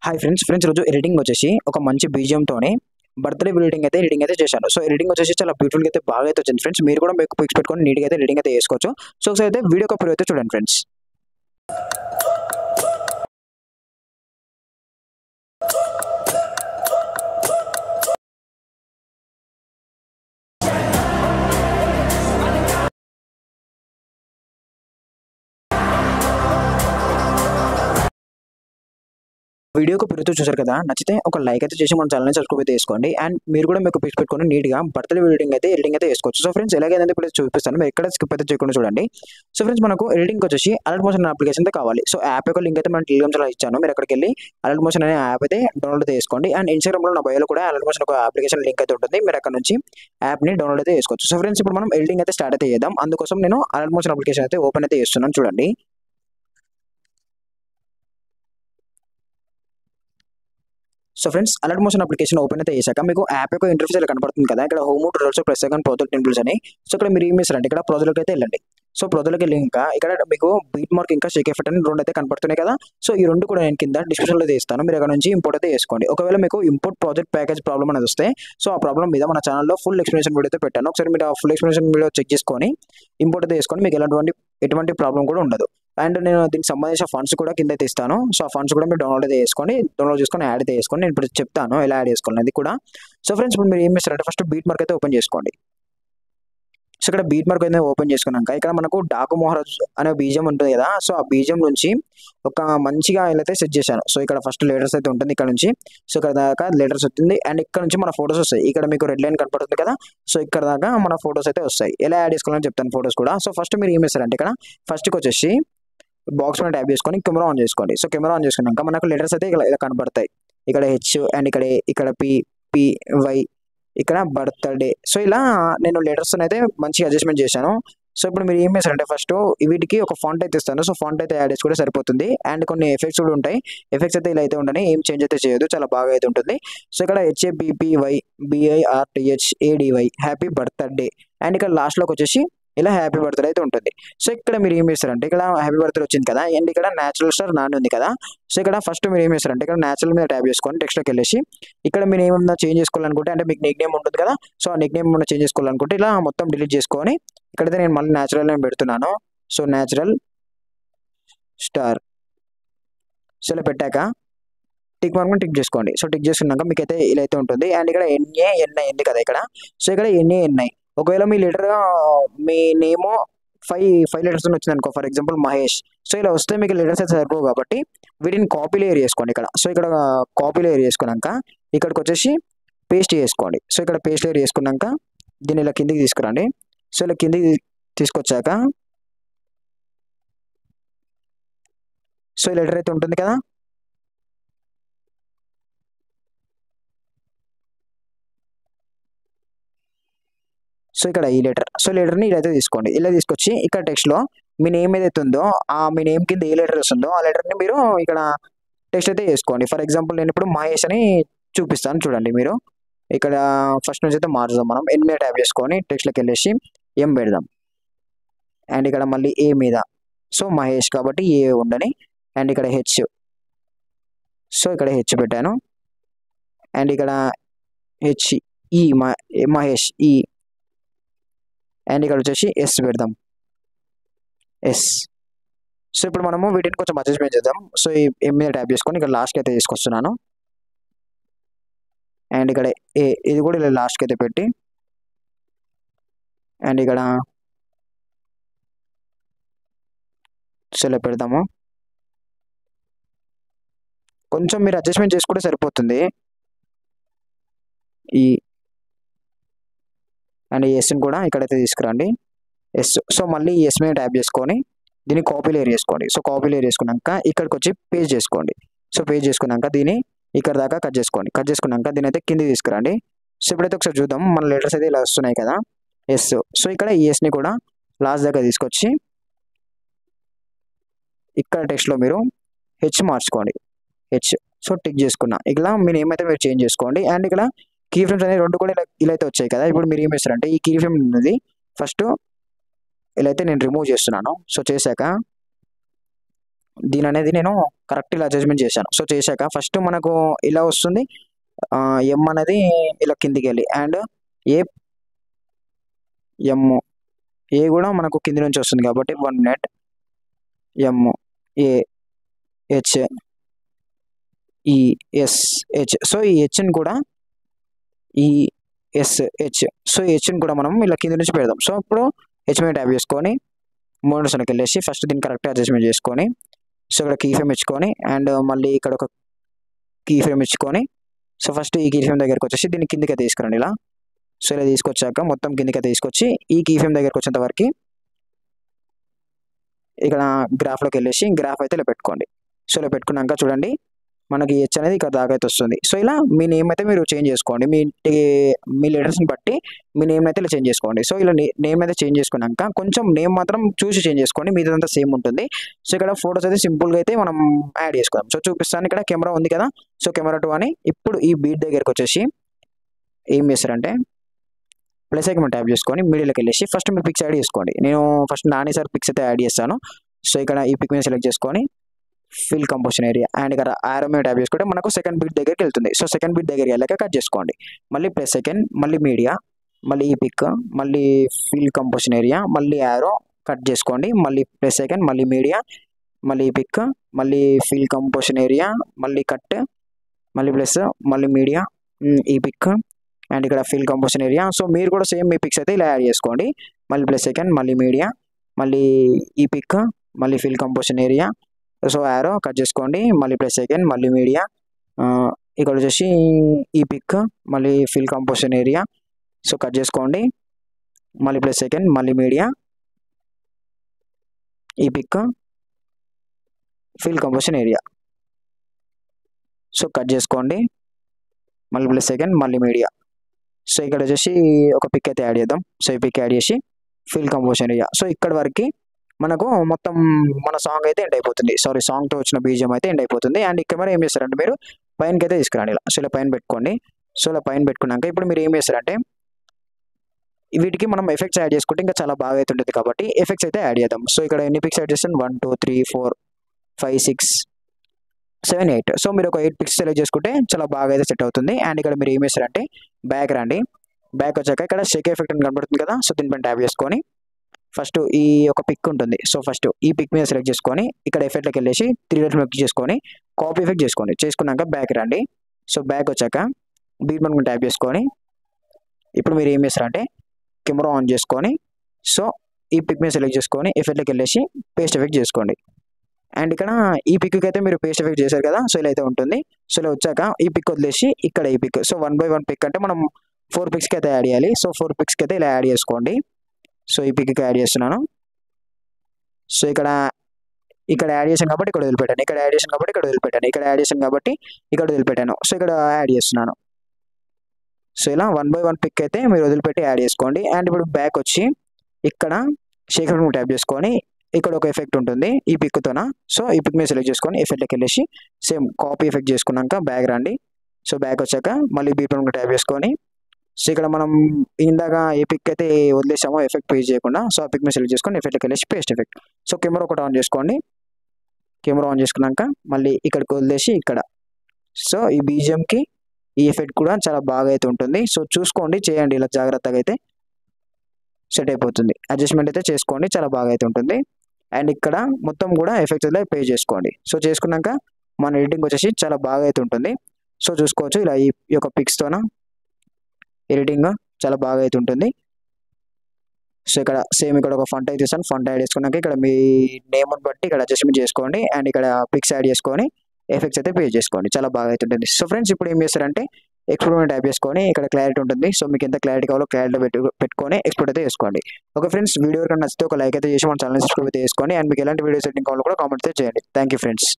Hi friends రోజు editing వచ్చేసి ఒక మంచి బీజియంతోనే బర్త్డే ఎడిటింగ్ అయితే చేశాను. సో ఎడిటింగ్ వచ్చేసి చాలా బ్యూటిఫుల్గా అయితే బాగా అయితే వచ్చింది ఫ్రెండ్స్. మీరు కూడా మీకు పిక్స్ పెట్టుకొని నీట్గా అయితే ఎడిటింగ్ అయితే చేసుకోవచ్చు. సో ఒకసారి అయితే వీడియో కాపీ అయితే చూడండి ఫ్రెండ్స్. వీడియోకి పిలుతూ చూసారు కదా, నచ్చితే ఒక లైక్ అయితే చేసి మన ఛానల్ని సబ్స్క్రైబ్ అయితే చేసుకోండి. అండ్ మీరు కూడా మీకు పిక్స్ పెట్టుకొని నీట్గా బర్త్డే ఎడిటింగ్ అయితే చేసుకోవచ్చు. సో ఫ్రెండ్స్ ఎలాగైతే ఇప్పుడు చూపిస్తాను, మీరు ఎక్కడ స్కిప్ అయితే చేయకుండా చూడండి. సో ఫ్రెండ్స్ మనకు ఎడిటింగ్ వచ్చేసి అలర్ట్ మోషన్ అప్లికేషన్ అయితే కావాలి. సో యాప్ యొక్క లింక్ అయితే మనం టెలిగ్రామ్ ఛానల్ ఇచ్చాను. మీరు అక్కడికి వెళ్ళి అలర్ట్ మోషన్ అనే యాప్ అయితే డౌన్లోడ్ అయితే చేసుకోండి. అండ్ ఇన్స్టాగ్రామ్లో నా బయోలో కూడా అలర్ట్ మోషన్ ఒక అప్లికేషన్ లింక్ అయితే ఉంటుంది. మీరు అక్కడ నుంచి యాప్ని డౌన్లోడ్ అయితే చేసుకోవచ్చు. సో ఫ్రెండ్స్ ఇప్పుడు మనం ఎడిటింగ్ అయితే స్టార్ట్ అయితే చేద్దాం. అందుకోసం నేను అలర్ట్ మోషన్ అప్లికేషన్ అయితే ఓపెన్ అయితే చేస్తున్నాను చూడండి. So friends alert motion application open అయితే చేశాక మీకు యాప్ యొక్క ఇంటర్ఫేస్ ఇలా కనపడుతుంది కదా, ఇక్కడ home tutorials plus second project temples అని. సో ఇక్కడ మీరు ఏం చేస్తారంటే ఇక్కడ ప్రాజెక్ట్కి అయితే వెళ్ళండి. సో ప్రాజెక్ట్కి వెళ్ళి ఇంకా ఇక్కడ మీకు బీట్ మార్క్ ఇంకా షేక్ ఎఫెక్ట్ అని రెండు అయితే కనపడుతున్నాయి కదా. సో ఈ రెండు కూడా నేను కింద డిస్క్రిప్షన్లో అయితే ఇస్తాను. మీరు అక్కడ నుంచి ఇంపోర్ట్ అయితే చేసుకోండి. ఒకవేళ మీకు ఇంపోర్ట్ ప్రాజెక్ట్ ప్యాకేజ్ ప్రాబ్లమ్ అనేది వస్తే సో ఆ ప్రాబ్లమ్ మీద మన ఛానల్లో ఫుల్ ఎక్స్ప్లెనేషన్ వీడియో అయితే పెట్టాను. ఒకసారి మీరు ఆ ఫుల్ ఎక్స్ప్లెనేషన్ వీడియో చెక్ చేసుకొని ఇంపోర్ట్ అయితే చేసుకోండి. మీకు ఎటువంటి ప్రాబ్లం కూడా ఉండదు. అండ్ నేను దీనికి సంబంధించిన ఫండ్స్ కూడా కింద అయితే ఇస్తాను. సో ఆ ఫండ్స్ కూడా మీరు డౌన్లోడ్ చేసుకొని యాడ్ అయితే చేసుకోండి. నేను ఇప్పుడు చెప్తాను ఎలా యాడ్ చేసుకోవాలి అది కూడా. సో ఫ్రెండ్స్ ఇప్పుడు మీరు ఏం చేస్తారంటే ఫస్ట్ బీట్ మార్క్ అయితే ఓపెన్ చేసుకోండి. సో ఇక్కడ బీట్ మార్క్ అయితే ఓపెన్ చేసుకున్నాక ఇక్కడ మనకు డాకు మహారాజ్ అనే బీజం ఉంటుంది కదా. సో ఆ బీజం నుంచి ఒక మంచిగా అయితే సెట్ చేశాను. సో ఇక్కడ ఫస్ట్ లెటర్స్ అయితే ఉంటుంది ఇక్కడ నుంచి. సో ఇక్కడ దాకా లెటర్స్ వస్తుంది. అండ్ ఇక్కడ నుంచి మన ఫోటోస్ వస్తాయి. ఇక్కడ మీకు రెడ్ లైన్ కనపడుతుంది కదా. సో ఇక్కడ దాకా మన ఫోటోస్ అయితే వస్తాయి. ఎలా యాడ్ చేసుకోవాలని చెప్తాను ఫోటోస్ కూడా. సో ఫస్ట్ మీరు ఏం చేస్తారంటే ఇక్కడ ఫస్ట్కి వచ్చేసి బాక్స్ మీద ట్యాప్ చేసుకొని కెమెరా ఆన్ చేసుకోండి. సో కెమెరా ఆన్ చేసుకున్నాక మనకు లెటర్స్ అయితే ఇలా కనబడతాయి. ఇక్కడ హెచ్ అండ్ ఇక్కడ పి వై ఇక్కడ బర్త్డే. సో ఇలా నేను లెటర్స్ అయితే మంచిగా అడ్జస్ట్మెంట్ చేశాను. సో ఇప్పుడు మీరు ఏం చేస్తారంటే ఫస్ట్ వీటికి ఒక ఫాంట్ అయితే ఇస్తాను. సో ఫాంట్ అయితే యాడ్ చేసుకుంటే సరిపోతుంది. అండ్ కొన్ని ఎఫెక్ట్స్ కూడా ఉంటాయి. ఎఫెక్ట్స్ అయితే ఇలా అయితే ఉంటాయి. ఏం చేంజ్ అయితే చేయదు, చాలా బాగా అయితే ఉంటుంది. సో ఇక్కడ HAPPY BIRTHADY happy birthday. And ఇక్కడ లాస్ట్లోకి వచ్చేసి ఇలా హ్యాపీ బర్త్డే అయితే ఉంటుంది. సో ఇక్కడ మీరు ఏం చేస్తారంటే ఇక్కడ హ్యాపీ బర్త్డే వచ్చింది కదా. అండ్ ఇక్కడ న్యాచురల్ స్టార్ నాని ఉంది కదా. సో ఇక్కడ ఫస్ట్ మీరు ఏం చేస్తారంటే ఇక్కడ న్యాచురల్ మీద ట్యాప్ చేసుకొని టెక్స్ట్లోకి వెళ్ళేసి ఇక్కడ మీరు ఏమన్నా చేంజ్ చేసుకోవాలనుకుంటే అంటే మీకు నిక్ నేమ్ ఉంటుంది కదా. సో ఆ నిక్ నేమ్ ఏమన్నా చేంజ్ చేసుకోవాలనుకుంటే ఇలా మొత్తం డిలీట్ చేసుకొని ఇక్కడైతే నేను మళ్ళీ న్యాచురల్ నేమ్ పెడుతున్నాను. So natural star. సో ఇలా పెట్టాక టిక్ మార్క్ టిక్ చేసుకోండి. సో టిక్ చేసుకున్నాక మీకు అయితే ఇలా అయితే ఉంటుంది. అండ్ ఇక్కడ NANI ఉంది కదా ఇక్కడ. సో ఇక్కడ NANI ఒకవేళ మీ లెటర్ మీ నేమో ఫైవ్ లెటర్స్ వచ్చింది అనుకో, ఫర్ ఎగ్జాంపుల్ మహేష్. సో ఇలా వస్తే మీకు లెటర్స్ అయితే సరిపోవు కాబట్టి వీటిని కాపీ లేయర్ చేసుకోండి ఇక్కడ. సో ఇక్కడ కాపీ లేయర్ చేసుకున్నాక ఇక్కడికి వచ్చేసి పేస్ట్ చేసుకోండి. సో ఇక్కడ పేస్ట్ లేయర్ చేసుకున్నాక దీన్ని ఇలా కిందికి తీసుకురండి. సో ఇలా కిందికి తీసుకొచ్చాక సో ఈ లెటర్ అయితే ఉంటుంది కదా. సో ఇక్కడ ఈ లెటర్. సో లెటర్ని ఇలా అయితే తీసుకోండి. ఇలా తీసుకొచ్చి ఇక్కడ టెక్స్ట్లో మీ నేమ్ ఏదైతే ఉందో మీ నేమ్ కింద ఏ లెటర్ వస్తుందో ఆ లెటర్ని మీరు ఇక్కడ టెక్స్ట్ అయితే వేసుకోండి. ఫర్ ఎగ్జాంపుల్ నేను ఇప్పుడు మహేష్ అని చూపిస్తాను చూడండి. మీరు ఇక్కడ ఫస్ట్ నుంచి అయితే మార్చుదాం. మనం ఎన్ మీద ట్యాప్ చేసుకొని టెక్స్ట్లోకి వెళ్ళేసి M పెడదాం. అండ్ ఇక్కడ మళ్ళీ A మీద సో మహేష్ కాబట్టి A ఉండని. అండ్ ఇక్కడ H. సో ఇక్కడ H పెట్టాను. అండ్ ఇక్కడ HE మహేష్ E. అండ్ ఇక్కడ వచ్చేసి S పెడదాం S. సో ఇప్పుడు మనము వీటిని కొంచెం అడ్జస్ట్మెంట్ చేద్దాం. సో ఈ M మీద ట్యాప్ చేసుకొని ఇక్కడ లాస్ట్కి అయితే తీసుకొస్తున్నాను. అండ్ ఇక్కడ A ఇది కూడా ఇలా లాస్ట్కి అయితే పెట్టి అండ్ ఇక్కడ సో ఇలా పెడదాము. కొంచెం మీరు అడ్జస్ట్మెంట్ చేసుకుంటే సరిపోతుంది. ఈ అండ్ ఎస్ని కూడా ఇక్కడైతే తీసుకురండి S. సో మళ్ళీ ఈ S మీద ట్యాప్ చేసుకొని దీన్ని కాపీ లేయర్ చేసుకోండి. సో కాపీ లేయర్ చేసుకున్నాక ఇక్కడికి వచ్చి పేస్ట్ చేసుకోండి. సో పేస్ట్ చేసుకున్నాక దీన్ని ఇక్కడ దాకా కట్ చేసుకోండి. కట్ చేసుకున్నాక దీని అయితే కింది తీసుకురండి. సో ఇప్పుడైతే ఒకసారి చూద్దాం. మన లెటర్స్ అయితే ఇలా వస్తున్నాయి కదా S. సో ఇక్కడ ఈ Sని కూడా లాస్ట్ దగ్గర తీసుకొచ్చి ఇక్కడ టెక్స్ట్లో మీరు H మార్చుకోండి H. సో టిక్ చేసుకున్నా ఇలా మీరు ఏమైతే మీరు చేంజ్ చేసుకోండి. అండ్ ఇక్కడ కీ ఫ్రేమ్స్ అనేవి రెండు కూడా ఇలా అయితే వచ్చాయి కదా. ఇప్పుడు మీరు ఏం చేస్తారంటే ఈ కీ ఫ్రేమ్ ఉన్నది ఫస్ట్ ఇలా అయితే నేను రిమూవ్ చేస్తున్నాను. సో చేశాక దీని అనేది నేను కరెక్ట్ ఇలా అడ్జస్ట్మెంట్ చేశాను. సో చేశాక ఫస్ట్ మనకు ఇలా వస్తుంది. ఎం అనేది ఇలా కిందికి వెళ్ళి అండ్ ఏ ఎమ్ ఏ కూడా మనకు కింది నుంచి వస్తుంది కాబట్టి 1 మినిట్ ఎమ్ ఏ హెచ్ ఈ ఎస్ హెచ్. సో ఈ హెచ్ని కూడా ఈ ఎస్ హెచ్. సో ఈ హెచ్ని కూడా మనం ఇలా కింది నుంచి పెడదాం. సో ఇప్పుడు హెచ్ మీద ట్యాప్ చేసుకొని మోడ్స్లోకి వెళ్ళేసి ఫస్ట్ దీన్ని కరెక్ట్ అడ్జస్ట్మెంట్ చేసుకొని సో ఇక్కడ కీ ఫ్రేమ్ ఇచ్చుకొని అండ్ మళ్ళీ ఇక్కడ ఒక కీ ఫ్రేమ్ ఇచ్చుకొని సో ఫస్ట్ ఈ కీ ఫ్రేమ్ దగ్గరకు వచ్చేసి దీన్ని కిందికి తీసుకురండి ఇలా. సో ఇలా తీసుకొచ్చాక మొత్తం కిందికి తీసుకొచ్చి ఈ కీ ఫ్రేమ్ దగ్గరకు వచ్చేంత వరకు ఇక్కడ గ్రాఫ్లోకి వెళ్ళేసి గ్రాఫ్ అయితే ఇలా పెట్టుకోండి. సో ఇలా పెట్టుకున్నాక చూడండి మనకి హెచ్ అనేది ఇక్కడ దాకా అయితే వస్తుంది. సో ఇలా మీ నేమ్ అయితే మీరు చేంజ్ చేసుకోండి. మీ లెటర్స్ని బట్టి మీ నేమ్ అయితే ఇలా చేంజ్ చేసుకోండి. సో ఇలా నేమ్ అయితే చేంజ్ చేసుకున్నాక కొంచెం నేమ్ మాత్రం చూసి చేంజ్ చేసుకోండి, మీదంతా సేమ్ ఉంటుంది. సో ఇక్కడ ఫొటోస్ అయితే సింపుల్గా అయితే మనం యాడ్ చేసుకుందాం. సో చూపిస్తాను, ఇక్కడ కెమెరా ఉంది కదా. సో కెమెరా 2 అని ఇప్పుడు ఈ బీట్ దగ్గరకు వచ్చేసి ఏం చేస్తారంటే ప్లస్ ఐకాన్ ట్యాప్ చేసుకొని మీడియాలోకి వెళ్ళేసి ఫస్ట్ మీరు పిక్స్ యాడ్ చేసుకోండి. నేను ఫస్ట్ నాని సార్ పిక్స్ అయితే యాడ్ చేస్తాను. సో ఇక్కడ ఈ పిక్ మీద సెలెక్ట్ చేసుకొని ఫిల్ కంపోజిషన్ ఏరియా అండ్ ఇక్కడ ఆరో మీద ట్యాప్ చేసుకుంటే మనకు సెకండ్ బీట్ దగ్గరికి వెళ్తుంది. సో సెకండ్ బీట్ దగ్గరికి వెళ్ళాక కట్ చేసుకోండి. మళ్ళీ ప్లస్ సెకండ్, మళ్ళీ మీడియా, మళ్ళీ ఈ పిక్, మళ్ళీ ఫిల్ కంపోజిషన్ ఏరియా, మళ్ళీ ఆరో కట్ చేసుకోండి. మళ్ళీ ప్లస్ సెకండ్, మళ్ళీ మీడియా, మళ్ళీ ఈ పిక్, మళ్ళీ ఫిల్ కంపోజిషన్ ఏరియా, మళ్ళీ కట్, మళ్ళీ ప్లస్, మళ్ళీ మీడియా, ఈ పిక్ అండ్ ఇక్కడ ఫిల్ కంపోజిషన్ ఏరియా. సో మీరు కూడా సేమ్ మీ పిక్స్ అయితే ఇలా యాడ్ చేసుకోండి. మళ్ళీ ప్లస్ సెకండ్, మళ్ళీ మీడియా, మళ్ళీ ఈ పిక్, మళ్ళీ fill composition area. So arrow cut చేసుకోండి. మళ్ళీ ప్లస్ సెకండ్, మళ్ళీ మీడియా, ఇక్కడ వచ్చేసి ఈ పిక్, మళ్ళీ fill composition area. So cut చేసుకోండి. మళ్ళీ ప్లస్ సెకండ్, మళ్ళీ మీడియా, ఈ pic, fill composition area. So cut చేసుకోండి. మళ్ళీ ప్లస్ సెకండ్, మళ్ళీ మీడియా. సో ఇక్కడ వచ్చేసి ఒక పిక్ అయితే యాడ్ చేద్దాం. సో ఈ పిక్ యాడ్ చేసి ఫిల్ కంపోజిషన్ ఏరియా. సో ఇక్కడ వరకు మనకు మొత్తం మన సాంగ్ అయితే ఎండ్ అయిపోతుంది. సారీ, సాంగ్తో వచ్చిన బీజిఎం అయితే ఎండ్ అయిపోతుంది. అండ్ ఈ కెమెరా ఏం చేస్తారంటే మీరు పైనకి అయితే తీసుకురండి ఇలా. సో ఇలా పైన పెట్టుకోండి. సో ఇలా పైన పెట్టుకున్నాక ఇప్పుడు మీరు ఏం చేస్తారంటే వీటికి మనం ఎఫెక్ట్స్ యాడ్ చేసుకుంటే ఇంకా చాలా బాగా అయితే ఉంటుంది కాబట్టి ఎఫెక్ట్స్ అయితే యాడ్ చేద్దాం. సో ఇక్కడ ఎన్ని పిక్స్ యాడ్ చేస్తాను 1 2 3 4 5 6 7 8. సో మీరు ఒక 8 పిక్స్ సెలెక్ట్ చేసుకుంటే చాలా బాగా అయితే సెట్ అవుతుంది. అండ్ ఇక్కడ మీరు ఏం చేస్తారంటే బ్యాక్ రండి. బ్యాక్ వచ్చాక ఇక్కడ షేక్ ఎఫెక్ట్ అని కనబడుతుంది కదా. సో దీనిపైన ట్యాప్ చేసుకొని ఫస్ట్ ఈ ఒక పిక్ ఉంటుంది. సో ఫస్ట్ ఈ పిక్ మీద సెలెక్ట్ చేసుకొని ఇక్కడ ఎఫెక్ట్లోకి వెళ్ళేసి 3 డాట్స్ క్లిక్ చేసుకొని కాపీ ఎఫెక్ట్ చేసుకోండి. చేసుకున్నాక బ్యాక్ రండి. సో బ్యాక్ వచ్చాక బీట్ మనం ట్యాప్ చేసుకొని ఇప్పుడు మీరు ఏం చేస్తారంటే కెమెరా ఆన్ చేసుకొని సో ఈ పిక్ మీద సెలెక్ట్ చేసుకొని ఎఫెక్ట్లోకి వెళ్ళేసి పేస్ట్ ఎఫెక్ట్ చేసుకోండి. అండ్ ఇక్కడ ఈ పిక్కి అయితే మీరు పేస్ట్ ఎఫెక్ట్ చేశారు కదా. సో ఇలా అయితే ఉంటుంది. సో ఇలా వచ్చాక ఈ పిక్ వదిలేసి ఇక్కడ ఈ పిక్. సో 1 by 1 పిక్ అంటే మనం 4 పిక్స్కి అయితే యాడ్ చేయాలి. సో 4 పిక్స్కి అయితే ఇలా యాడ్ చేసుకోండి. సో ఈ పిక్కి యాడ్ చేస్తున్నాను. సో ఇక్కడ యాడ్ చేశాను కాబట్టి ఇక్కడ వదిలిపెట్టాను. ఇక్కడ యాడ్ చేశాను కాబట్టి ఇక్కడ వదిలిపెట్టాను. ఇక్కడ యాడ్ చేశాను కాబట్టి ఇక్కడ వదిలిపెట్టాను. సో ఇక్కడ యాడ్ చేస్తున్నాను. సో ఇలా 1 by 1 పిక్ అయితే మీరు వదిలిపెట్టి యాడ్ చేసుకోండి. అండ్ ఇప్పుడు బ్యాక్ వచ్చి ఇక్కడ షేక్ ఎఫెక్ట్ ట్యాప్ చేసుకొని ఇక్కడ ఒక ఎఫెక్ట్ ఉంటుంది ఈ పిక్తోన. సో ఈ పిక్ మీద సెలెక్ట్ చేసుకొని ఎఫెక్ట్లోకి వెళ్ళేసి సేమ్ కాపీ ఎఫెక్ట్ చేసుకున్నాక బ్యాక్ రండి. సో బ్యాక్ వచ్చాక మళ్ళీ బీట్ మీద ట్యాప్ చేసుకొని సో ఇక్కడ మనం ఇందాక ఏ పిక్ అయితే వదిలేసామో ఎఫెక్ట్ పేజ్ చేయకుండా సో ఆ పిక్ మీద సెలెక్ట్ చేసుకొని ఎఫెక్ట్లోకి వెళ్ళేసి పేస్ట్ ఎఫెక్ట్. సో కెమెరా ఒకటి ఆన్ చేసుకోండి. కెమెరా ఆన్ చేసుకున్నాక మళ్ళీ ఇక్కడికి వదిలేసి ఇక్కడ సో ఈ బీజిఎంకి ఈ ఎఫెక్ట్ కూడా చాలా బాగా అయితే ఉంటుంది. సో చూసుకోండి, చేయండి ఇలా జాగ్రత్తగా అయితే సెట్ అయిపోతుంది. అడ్జస్ట్మెంట్ అయితే చేసుకోండి, చాలా బాగా అయితే ఉంటుంది. అండ్ ఇక్కడ మొత్తం కూడా ఎఫెక్ట్స్ అయితే పే చేసుకోండి. సో చేసుకున్నాక మన ఎడిటింగ్ వచ్చేసి చాలా బాగా అయితే ఉంటుంది. సో చూసుకోవచ్చు ఇలా ఈ యొక్క పిక్స్తోన ఎడిటింగ్ చాలా బాగా అయితే ఉంటుంది. సో ఇక్కడ సేమ్ ఇక్కడ ఒక ఫంట్ అయితే ఇస్తాను. ఫంట్ యాడ్ చేసుకున్నాక ఇక్కడ మీ నేమ్ని బట్టి ఇక్కడ అడ్జస్ట్మెంట్ చేసుకోండి. అండ్ ఇక్కడ పిక్స్ యాడ్ చేసుకొని ఎఫెక్ట్స్ అయితే పే చేసుకోండి, చాలా బాగా అయితే ఉంటుంది. సో ఫ్రెండ్స్ ఇప్పుడు ఏం చేస్తారంటే ఎక్స్పోర్ట్ ట్యాప్ చేసుకొని ఇక్కడ క్లారిటీ ఉంటుంది. సో మీకు ఎంత క్లారిటీ కావాలో క్లారిటీ పెట్టుకొని ఎక్స్పోర్ట్ అయితే చేసుకోండి. ఓకే ఫ్రెండ్స్, వీడియో కన్నా నచ్చితే ఒక లైక్ అయితే చేసి మన ఛానల్ సబ్స్క్రైబ్ అయితే చేసుకోండి. అండ్ మీకు ఎలాంటి వీడియోస్ ఎడిటింగ్ కావాలో కూడా కామెంట్ అయితే చేయండి. Thank you friends.